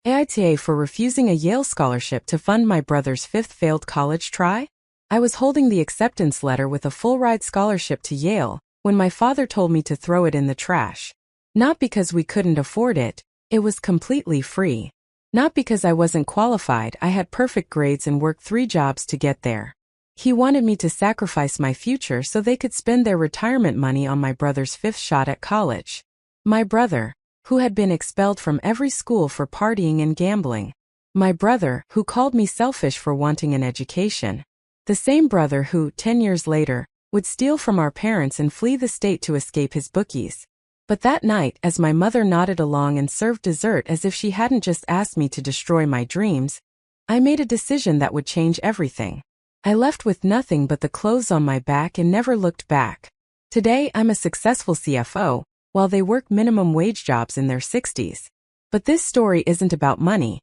AITA for refusing a Yale scholarship to fund my brother's fifth failed college try? I was holding the acceptance letter with a full-ride scholarship to Yale when my father told me to throw it in the trash. Not because we couldn't afford it, it was completely free. Not because I wasn't qualified, I had perfect grades and worked 3 jobs to get there. He wanted me to sacrifice my future so they could spend their retirement money on my brother's 5th shot at college. My brother, who had been expelled from every school for partying and gambling. My brother, who called me selfish for wanting an education. The same brother who, 10 years later, would steal from our parents and flee the state to escape his bookies. But that night, as my mother nodded along and served dessert as if she hadn't just asked me to destroy my dreams, I made a decision that would change everything. I left with nothing but the clothes on my back and never looked back. Today, I'm a successful CFO, while they work minimum wage jobs in their 60s. But this story isn't about money.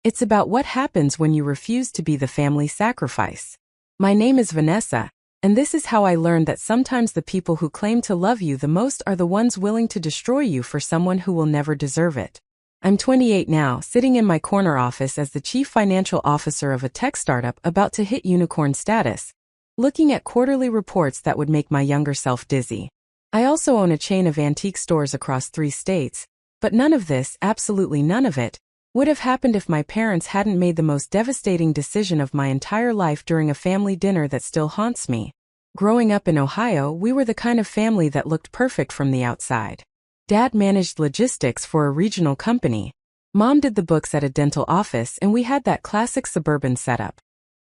It's about what happens when you refuse to be the family sacrifice. My name is Vanessa, and this is how I learned that sometimes the people who claim to love you the most are the ones willing to destroy you for someone who will never deserve it. I'm 28 now, sitting in my corner office as the chief financial officer of a tech startup about to hit unicorn status, looking at quarterly reports that would make my younger self dizzy. I also own a chain of antique stores across 3 states, but none of this, absolutely none of it, would have happened if my parents hadn't made the most devastating decision of my entire life during a family dinner that still haunts me. Growing up in Ohio, we were the kind of family that looked perfect from the outside. Dad managed logistics for a regional company. Mom did the books at a dental office, and we had that classic suburban setup.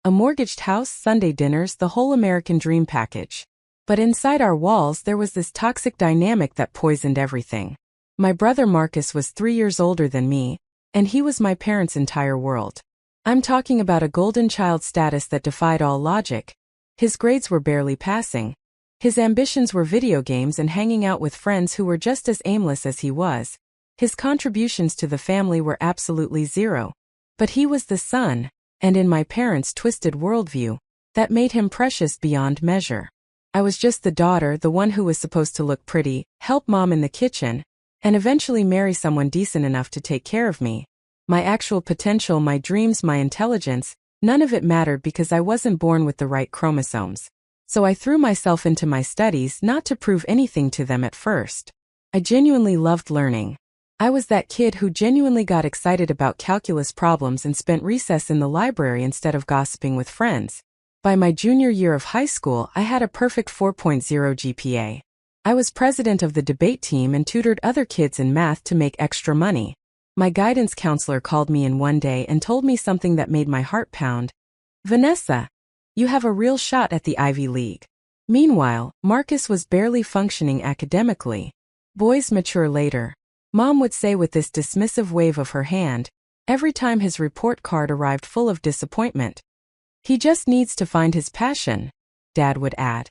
A mortgaged house, Sunday dinners, the whole American dream package. But inside our walls there was this toxic dynamic that poisoned everything. My brother Marcus was 3 years older than me, and he was my parents' entire world. I'm talking about a golden child status that defied all logic. His grades were barely passing. His ambitions were video games and hanging out with friends who were just as aimless as he was. His contributions to the family were absolutely zero. But he was the son, and in my parents' twisted worldview, that made him precious beyond measure. I was just the daughter, the one who was supposed to look pretty, help mom in the kitchen, and eventually marry someone decent enough to take care of me. My actual potential, my dreams, my intelligence, none of it mattered because I wasn't born with the right chromosomes. So I threw myself into my studies not to prove anything to them at first. I genuinely loved learning. I was that kid who genuinely got excited about calculus problems and spent recess in the library instead of gossiping with friends. By my junior year of high school, I had a perfect 4.0 GPA. I was president of the debate team and tutored other kids in math to make extra money. My guidance counselor called me in one day and told me something that made my heart pound. Vanessa, you have a real shot at the Ivy League. Meanwhile, Marcus was barely functioning academically. Boys mature later. Mom would say with this dismissive wave of her hand, every time his report card arrived full of disappointment. He just needs to find his passion, Dad would add.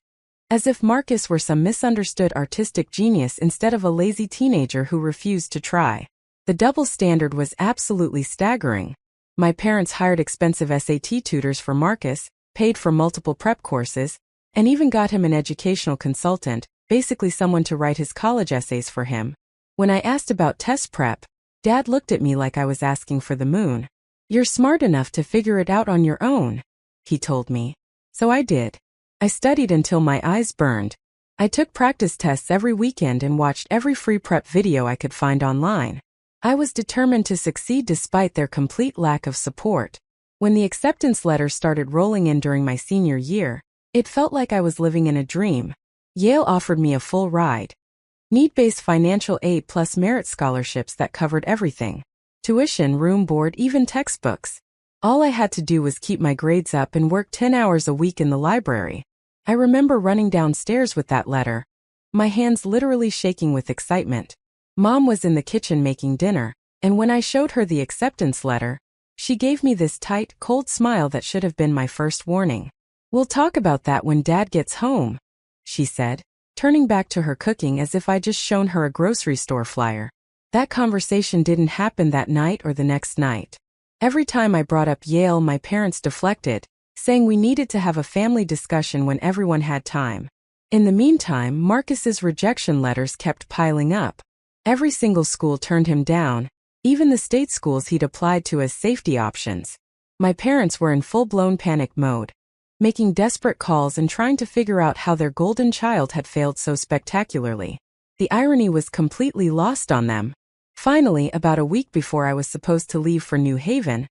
As if Marcus were some misunderstood artistic genius instead of a lazy teenager who refused to try. The double standard was absolutely staggering. My parents hired expensive SAT tutors for Marcus, paid for multiple prep courses, and even got him an educational consultant, basically someone to write his college essays for him. When I asked about test prep, Dad looked at me like I was asking for the moon. "You're smart enough to figure it out on your own," he told me. So I did. I studied until my eyes burned. I took practice tests every weekend and watched every free prep video I could find online. I was determined to succeed despite their complete lack of support. When the acceptance letters started rolling in during my senior year, it felt like I was living in a dream. Yale offered me a full ride. Need-based financial aid plus merit scholarships that covered everything. Tuition, room, board, even textbooks. All I had to do was keep my grades up and work 10 hours a week in the library. I remember running downstairs with that letter, my hands literally shaking with excitement. Mom was in the kitchen making dinner, and when I showed her the acceptance letter, she gave me this tight, cold smile that should have been my first warning. "We'll talk about that when Dad gets home," she said, turning back to her cooking as if I'd just shown her a grocery store flyer. That conversation didn't happen that night or the next night. Every time I brought up Yale, my parents deflected, saying we needed to have a family discussion when everyone had time. In the meantime, Marcus's rejection letters kept piling up. Every single school turned him down, even the state schools he'd applied to as safety options. My parents were in full-blown panic mode, making desperate calls and trying to figure out how their golden child had failed so spectacularly. The irony was completely lost on them. Finally, about a week before I was supposed to leave for New Haven,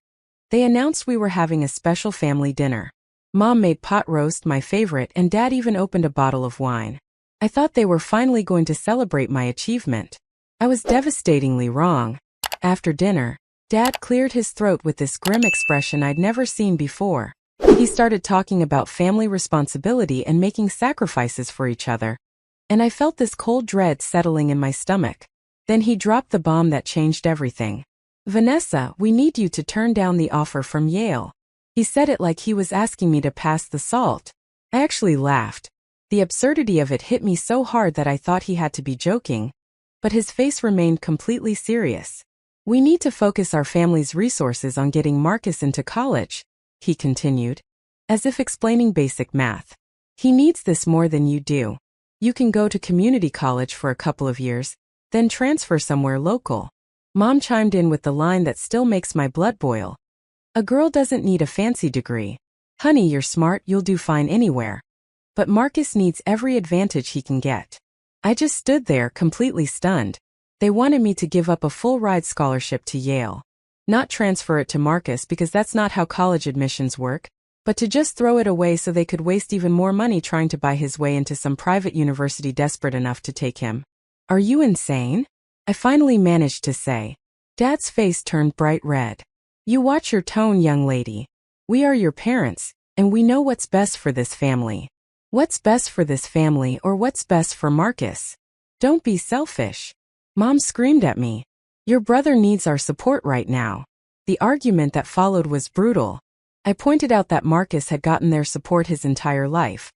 they announced we were having a special family dinner. Mom made pot roast, my favorite, and Dad even opened a bottle of wine. I thought they were finally going to celebrate my achievement. I was devastatingly wrong. After dinner, Dad cleared his throat with this grim expression I'd never seen before. He started talking about family responsibility and making sacrifices for each other, and I felt this cold dread settling in my stomach. Then he dropped the bomb that changed everything. "Vanessa, we need you to turn down the offer from Yale." He said it like he was asking me to pass the salt. I actually laughed. The absurdity of it hit me so hard that I thought he had to be joking, but his face remained completely serious. "We need to focus our family's resources on getting Marcus into college," he continued, as if explaining basic math. "He needs this more than you do. You can go to community college for a couple of years, then transfer somewhere local." Mom chimed in with the line that still makes my blood boil. "A girl doesn't need a fancy degree. Honey, you're smart, you'll do fine anywhere. But Marcus needs every advantage he can get." I just stood there, completely stunned. They wanted me to give up a full-ride scholarship to Yale. Not transfer it to Marcus because that's not how college admissions work, but to just throw it away so they could waste even more money trying to buy his way into some private university desperate enough to take him. "Are you insane?" I finally managed to say. Dad's face turned bright red. "You watch your tone, young lady. We are your parents, and we know what's best for this family." "What's best for this family or what's best for Marcus? Don't be selfish." Mom screamed at me. "Your brother needs our support right now." The argument that followed was brutal. I pointed out that Marcus had gotten their support his entire life.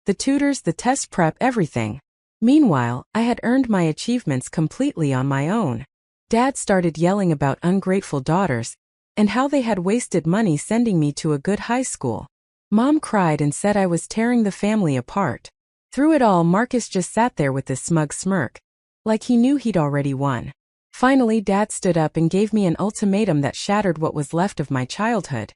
The tutors, the test prep, everything. Meanwhile, I had earned my achievements completely on my own. Dad started yelling about ungrateful daughters, and how they had wasted money sending me to a good high school. Mom cried and said I was tearing the family apart. Through it all, Marcus just sat there with this smug smirk, like he knew he'd already won. Finally, Dad stood up and gave me an ultimatum that shattered what was left of my childhood.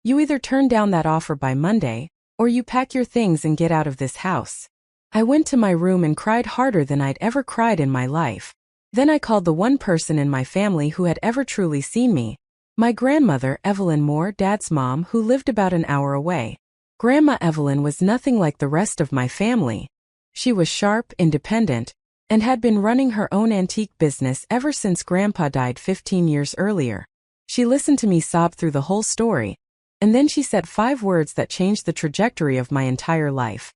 "You either turn down that offer by Monday, or you pack your things and get out of this house." I went to my room and cried harder than I'd ever cried in my life. Then I called the one person in my family who had ever truly seen me. My grandmother, Evelyn Moore, Dad's mom, who lived about an hour away. Grandma Evelyn was nothing like the rest of my family. She was sharp, independent, and had been running her own antique business ever since Grandpa died 15 years earlier. She listened to me sob through the whole story, and then she said 5 words that changed the trajectory of my entire life.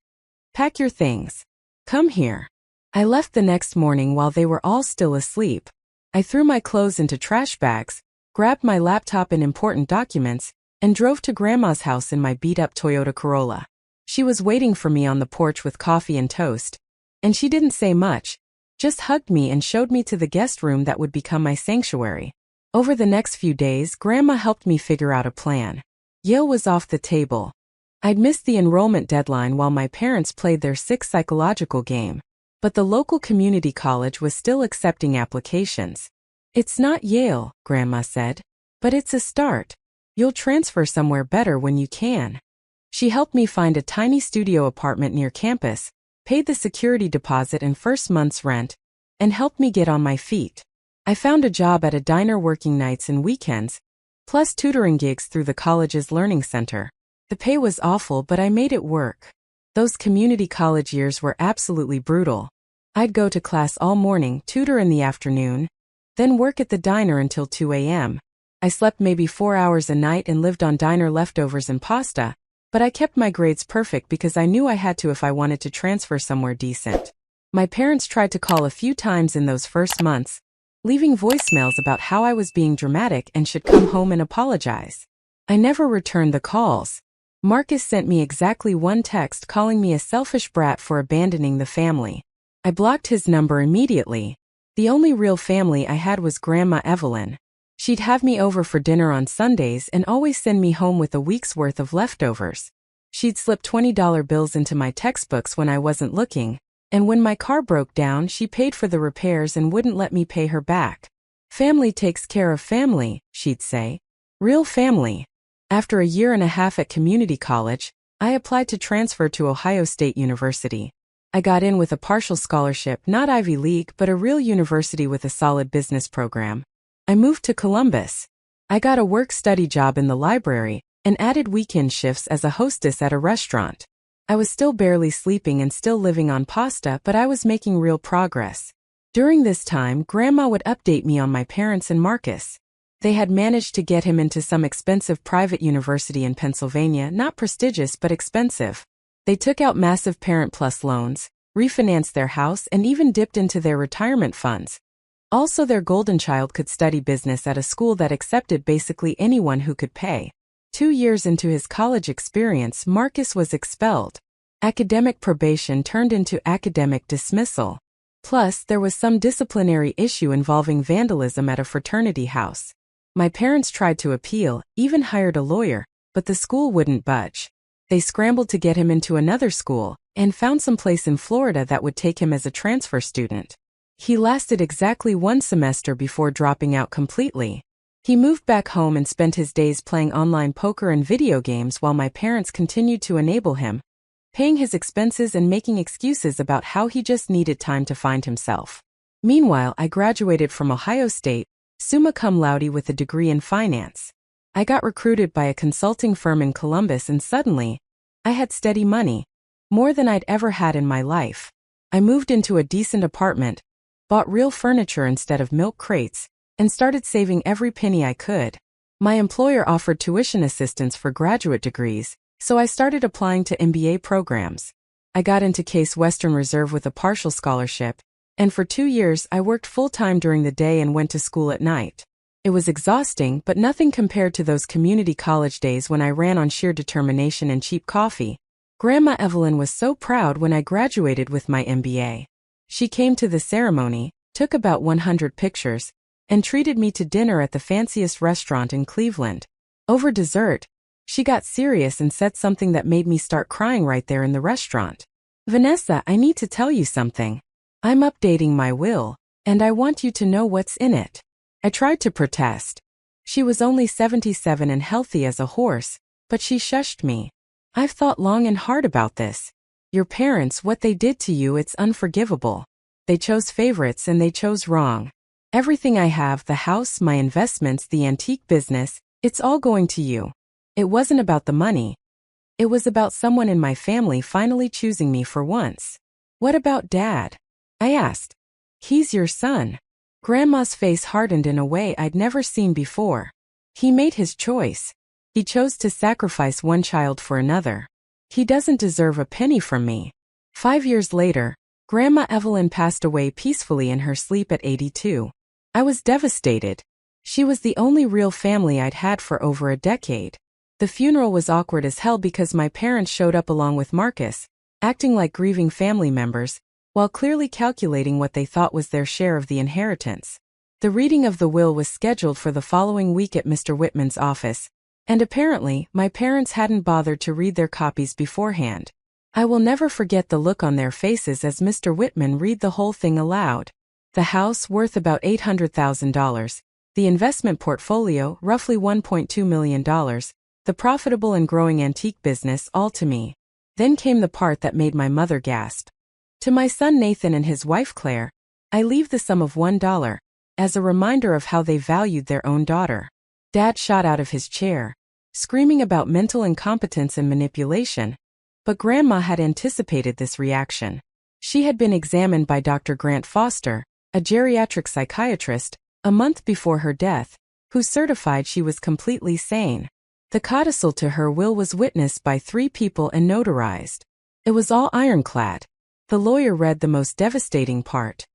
"Pack your things. Come here." I left the next morning while they were all still asleep. I threw my clothes into trash bags, grabbed my laptop and important documents, and drove to Grandma's house in my beat-up Toyota Corolla. She was waiting for me on the porch with coffee and toast, and she didn't say much, just hugged me and showed me to the guest room that would become my sanctuary. Over the next few days, Grandma helped me figure out a plan. Yale was off the table. I'd missed the enrollment deadline while my parents played their sick psychological game, but the local community college was still accepting applications. "It's not Yale," Grandma said, "but it's a start. You'll transfer somewhere better when you can." She helped me find a tiny studio apartment near campus, paid the security deposit and first month's rent, and helped me get on my feet. I found a job at a diner working nights and weekends, plus tutoring gigs through the college's learning center. The pay was awful, but I made it work. Those community college years were absolutely brutal. I'd go to class all morning, tutor in the afternoon, then work at the diner until 2 a.m. I slept maybe 4 hours a night and lived on diner leftovers and pasta, but I kept my grades perfect because I knew I had to if I wanted to transfer somewhere decent. My parents tried to call a few times in those first months, leaving voicemails about how I was being dramatic and should come home and apologize. I never returned the calls. Marcus sent me exactly one text calling me a selfish brat for abandoning the family. I blocked his number immediately. The only real family I had was Grandma Evelyn. She'd have me over for dinner on Sundays and always send me home with a week's worth of leftovers. She'd slip $20 bills into my textbooks when I wasn't looking, and when my car broke down, she paid for the repairs and wouldn't let me pay her back. Family takes care of family, she'd say. Real family. After a year and a half at community college, I applied to transfer to Ohio State University. I got in with a partial scholarship, not Ivy League, but a real university with a solid business program. I moved to Columbus. I got a work-study job in the library and added weekend shifts as a hostess at a restaurant. I was still barely sleeping and still living on pasta, but I was making real progress. During this time, Grandma would update me on my parents and Marcus. They had managed to get him into some expensive private university in Pennsylvania, not prestigious but expensive. They took out massive Parent Plus loans, refinanced their house, and even dipped into their retirement funds. Also, their golden child could study business at a school that accepted basically anyone who could pay. 2 years into his college experience, Marcus was expelled. Academic probation turned into academic dismissal. Plus, there was some disciplinary issue involving vandalism at a fraternity house. My parents tried to appeal, even hired a lawyer, but the school wouldn't budge. They scrambled to get him into another school and found some place in Florida that would take him as a transfer student. He lasted exactly 1 semester before dropping out completely. He moved back home and spent his days playing online poker and video games while my parents continued to enable him, paying his expenses and making excuses about how he just needed time to find himself. Meanwhile, I graduated from Ohio State, summa cum laude with a degree in finance. I got recruited by a consulting firm in Columbus and suddenly, I had steady money, more than I'd ever had in my life. I moved into a decent apartment, bought real furniture instead of milk crates, and started saving every penny I could. My employer offered tuition assistance for graduate degrees, so I started applying to MBA programs. I got into Case Western Reserve with a partial scholarship, and for 2 years I worked full-time during the day and went to school at night. It was exhausting, but nothing compared to those community college days when I ran on sheer determination and cheap coffee. Grandma Evelyn was so proud when I graduated with my MBA. She came to the ceremony, took about 100 pictures, and treated me to dinner at the fanciest restaurant in Cleveland. Over dessert, she got serious and said something that made me start crying right there in the restaurant. "Vanessa, I need to tell you something. I'm updating my will, and I want you to know what's in it." I tried to protest. She was only 77 and healthy as a horse, but she shushed me. "I've thought long and hard about this. Your parents, what they did to you, it's unforgivable. They chose favorites and they chose wrong. Everything I have, the house, my investments, the antique business, it's all going to you. It wasn't about the money. It was about someone in my family finally choosing me for once." "What about Dad?" I asked. "He's your son." Grandma's face hardened in a way I'd never seen before. "He made his choice. He chose to sacrifice one child for another. He doesn't deserve a penny from me." 5 years later, Grandma Evelyn passed away peacefully in her sleep at 82. I was devastated. She was the only real family I'd had for over a decade. The funeral was awkward as hell because my parents showed up along with Marcus, acting like grieving family members, while clearly calculating what they thought was their share of the inheritance. The reading of the will was scheduled for the following week at Mr. Whitman's office, and apparently, my parents hadn't bothered to read their copies beforehand. I will never forget the look on their faces as Mr. Whitman read the whole thing aloud. The house, worth about $800,000, the investment portfolio, roughly $1.2 million, the profitable and growing antique business, all to me. Then came the part that made my mother gasp. "To my son Nathan and his wife Claire, I leave the sum of $1, as a reminder of how they valued their own daughter." Dad shot out of his chair, screaming about mental incompetence and manipulation, but Grandma had anticipated this reaction. She had been examined by Dr. Grant Foster, a geriatric psychiatrist, a month before her death, who certified she was completely sane. The codicil to her will was witnessed by 3 people and notarized. It was all ironclad. The lawyer read the most devastating part.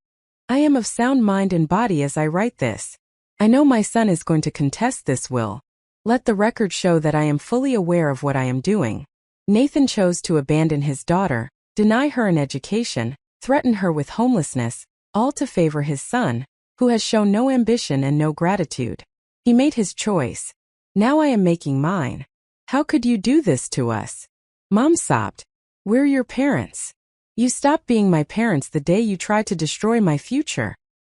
"I am of sound mind and body as I write this. I know my son is going to contest this will. Let the record show that I am fully aware of what I am doing. Nathan chose to abandon his daughter, deny her an education, threaten her with homelessness, all to favor his son, who has shown no ambition and no gratitude. He made his choice. Now I am making mine. How could you do this to us?" Mom sobbed. "We're your parents. You stopped being my parents the day you tried to destroy my future,"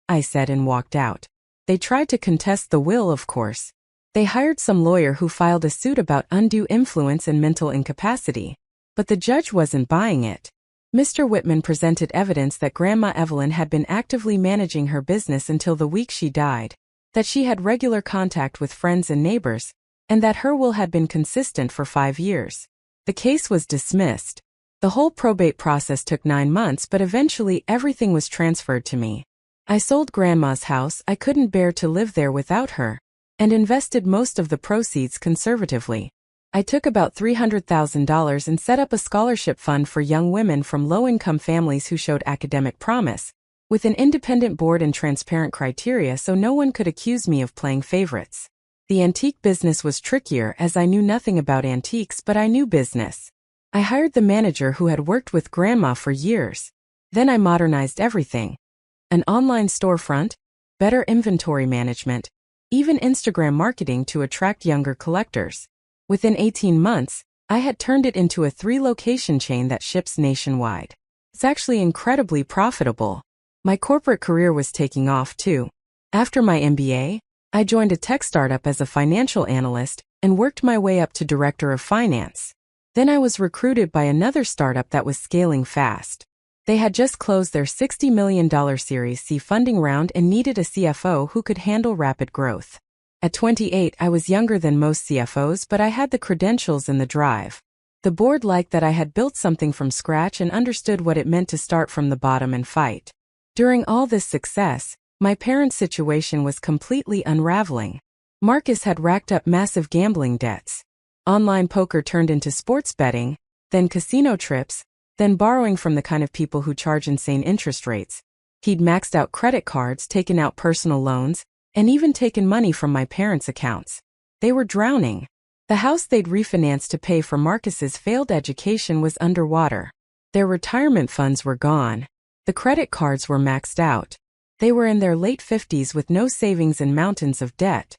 I said and walked out. They tried to contest the will, of course. They hired some lawyer who filed a suit about undue influence and mental incapacity. But the judge wasn't buying it. Mr. Whitman presented evidence that Grandma Evelyn had been actively managing her business until the week she died, that she had regular contact with friends and neighbors, and that her will had been consistent for 5 years. The case was dismissed. The whole probate process took 9 months, but eventually everything was transferred to me. I sold Grandma's house, I couldn't bear to live there without her, and invested most of the proceeds conservatively. I took about $300,000 and set up a scholarship fund for young women from low-income families who showed academic promise, with an independent board and transparent criteria so no one could accuse me of playing favorites. The antique business was trickier as I knew nothing about antiques, but I knew business. I hired the manager who had worked with Grandma for years. Then I modernized everything. An online storefront, better inventory management, even Instagram marketing to attract younger collectors. Within 18 months, I had turned it into a 3-location chain that ships nationwide. It's actually incredibly profitable. My corporate career was taking off too. After my MBA, I joined a tech startup as a financial analyst and worked my way up to director of finance. Then I was recruited by another startup that was scaling fast. They had just closed their $60 million Series C funding round and needed a CFO who could handle rapid growth. At 28, I was younger than most CFOs, but I had the credentials and the drive. The board liked that I had built something from scratch and understood what it meant to start from the bottom and fight. During all this success, my parents' situation was completely unraveling. Marcus had racked up massive gambling debts. Online poker turned into sports betting, then casino trips, then borrowing from the kind of people who charge insane interest rates. He'd maxed out credit cards, taken out personal loans, and even taken money from my parents' accounts. They were drowning. The house they'd refinanced to pay for Marcus's failed education was underwater. Their retirement funds were gone. The credit cards were maxed out. They were in their late 50s with no savings and mountains of debt.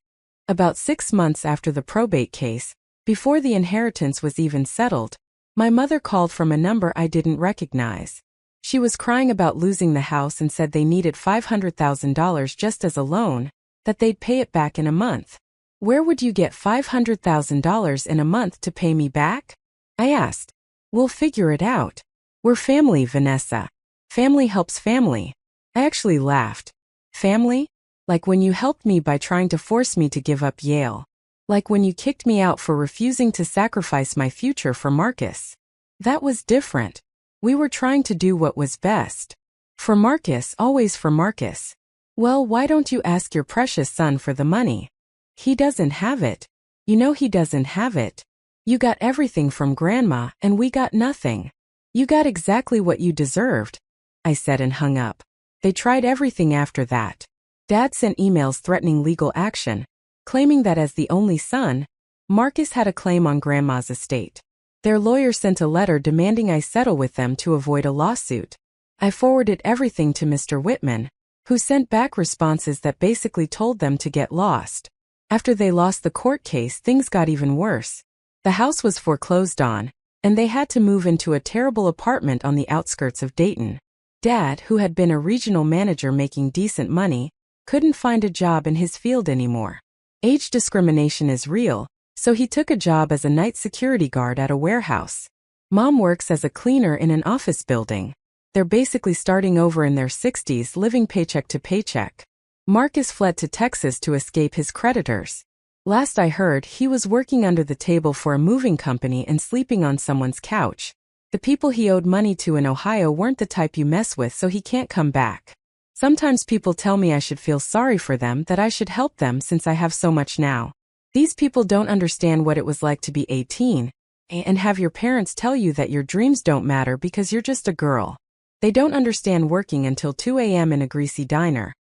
About 6 months after the probate case, before the inheritance was even settled, my mother called from a number I didn't recognize. She was crying about losing the house and said they needed $500,000 just as a loan, that they'd pay it back in a month. Where would you get $500,000 in a month to pay me back? I asked. We'll figure it out. We're family, Vanessa. Family helps family. I actually laughed. Family? Like when you helped me by trying to force me to give up Yale. Like when you kicked me out for refusing to sacrifice my future for Marcus. That was different. We were trying to do what was best. For Marcus, always for Marcus. Well, why don't you ask your precious son for the money? He doesn't have it. You know he doesn't have it. You got everything from Grandma and we got nothing. You got exactly what you deserved, I said and hung up. They tried everything after that. Dad sent emails threatening legal action, claiming that as the only son, Marcus had a claim on Grandma's estate. Their lawyer sent a letter demanding I settle with them to avoid a lawsuit. I forwarded everything to Mr. Whitman, who sent back responses that basically told them to get lost. After they lost the court case, things got even worse. The house was foreclosed on, and they had to move into a terrible apartment on the outskirts of Dayton. Dad, who had been a regional manager making decent money, couldn't find a job in his field anymore. Age discrimination is real, so he took a job as a night security guard at a warehouse. Mom works as a cleaner in an office building. They're basically starting over in their 60s, living paycheck to paycheck. Marcus fled to Texas to escape his creditors. Last I heard, he was working under the table for a moving company and sleeping on someone's couch. The people he owed money to in Ohio weren't the type you mess with, so he can't come back. Sometimes people tell me I should feel sorry for them, that I should help them since I have so much now. These people don't understand what it was like to be 18 and have your parents tell you that your dreams don't matter because you're just a girl. They don't understand working until 2 a.m. in a greasy diner,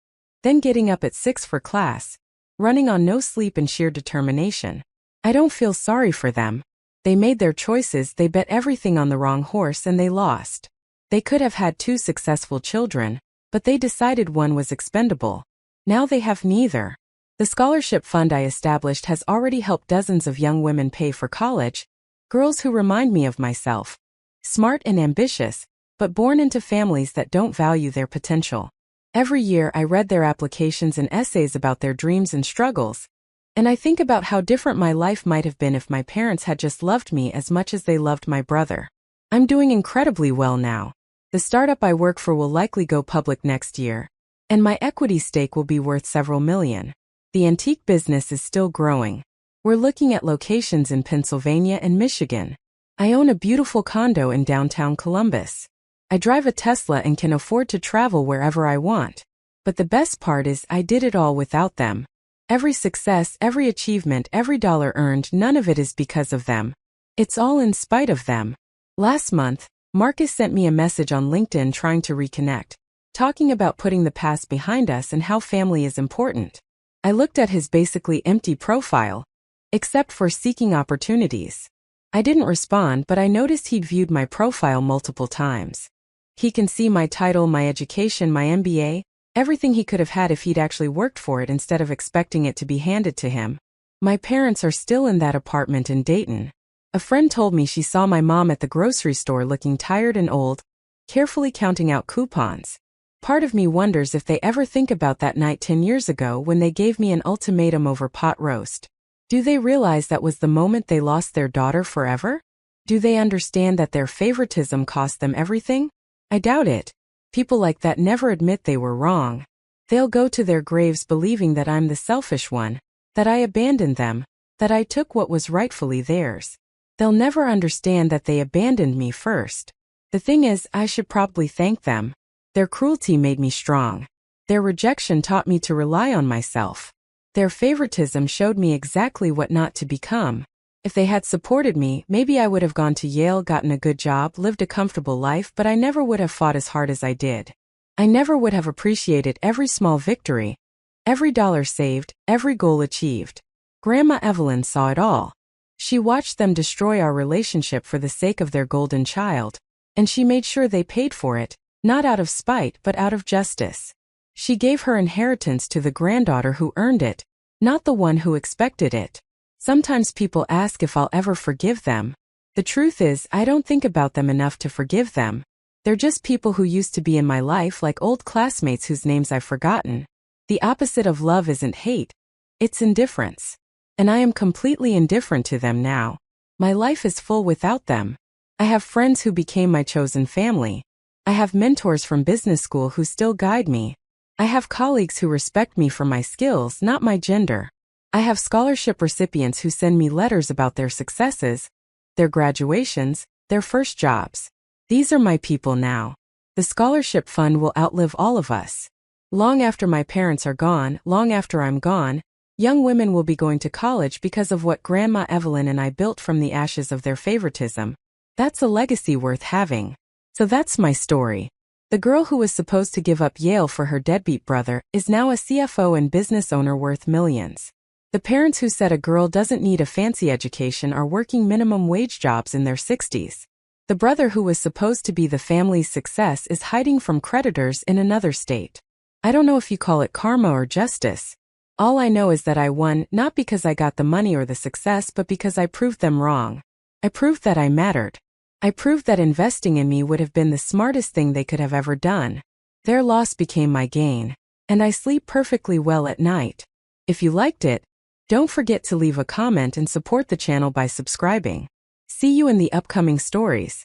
then getting up at 6 for class, running on no sleep and sheer determination. I don't feel sorry for them. They made their choices, they bet everything on the wrong horse and they lost. They could have had 2 successful children, but they decided one was expendable. Now they have neither. The scholarship fund I established has already helped dozens of young women pay for college, girls who remind me of myself. Smart and ambitious, but born into families that don't value their potential. Every year I read their applications and essays about their dreams and struggles, and I think about how different my life might have been if my parents had just loved me as much as they loved my brother. I'm doing incredibly well now. The startup I work for will likely go public next year, and my equity stake will be worth several million. The antique business is still growing. We're looking at locations in Pennsylvania and Michigan. I own a beautiful condo in downtown Columbus. I drive a Tesla and can afford to travel wherever I want. But the best part is I did it all without them. Every success, every achievement, every dollar earned, none of it is because of them. It's all in spite of them. Last month, Marcus sent me a message on LinkedIn trying to reconnect, talking about putting the past behind us and how family is important. I looked at his basically empty profile, except for seeking opportunities. I didn't respond, but I noticed he'd viewed my profile multiple times. He can see my title, my education, my MBA, everything he could have had if he'd actually worked for it instead of expecting it to be handed to him. My parents are still in that apartment in Dayton. A friend told me she saw my mom at the grocery store looking tired and old, carefully counting out coupons. Part of me wonders if they ever think about that night 10 years ago when they gave me an ultimatum over pot roast. Do they realize that was the moment they lost their daughter forever? Do they understand that their favoritism cost them everything? I doubt it. People like that never admit they were wrong. They'll go to their graves believing that I'm the selfish one, that I abandoned them, that I took what was rightfully theirs. They'll never understand that they abandoned me first. The thing is, I should probably thank them. Their cruelty made me strong. Their rejection taught me to rely on myself. Their favoritism showed me exactly what not to become. If they had supported me, maybe I would have gone to Yale, gotten a good job, lived a comfortable life, but I never would have fought as hard as I did. I never would have appreciated every small victory, every dollar saved, every goal achieved. Grandma Evelyn saw it all. She watched them destroy our relationship for the sake of their golden child, and she made sure they paid for it, not out of spite but out of justice. She gave her inheritance to the granddaughter who earned it, not the one who expected it. Sometimes people ask if I'll ever forgive them. The truth is, I don't think about them enough to forgive them. They're just people who used to be in my life, like old classmates whose names I've forgotten. The opposite of love isn't hate, it's indifference. And I am completely indifferent to them now. My life is full without them. I have friends who became my chosen family. I have mentors from business school who still guide me. I have colleagues who respect me for my skills, not my gender. I have scholarship recipients who send me letters about their successes, their graduations, their first jobs. These are my people now. The scholarship fund will outlive all of us. Long after my parents are gone, long after I'm gone, young women will be going to college because of what Grandma Evelyn and I built from the ashes of their favoritism. That's a legacy worth having. So that's my story. The girl who was supposed to give up Yale for her deadbeat brother is now a CFO and business owner worth millions. The parents who said a girl doesn't need a fancy education are working minimum wage jobs in their 60s. The brother who was supposed to be the family's success is hiding from creditors in another state. I don't know if you call it karma or justice. All I know is that I won, not because I got the money or the success, but because I proved them wrong. I proved that I mattered. I proved that investing in me would have been the smartest thing they could have ever done. Their loss became my gain, and I sleep perfectly well at night. If you liked it, don't forget to leave a comment and support the channel by subscribing. See you in the upcoming stories.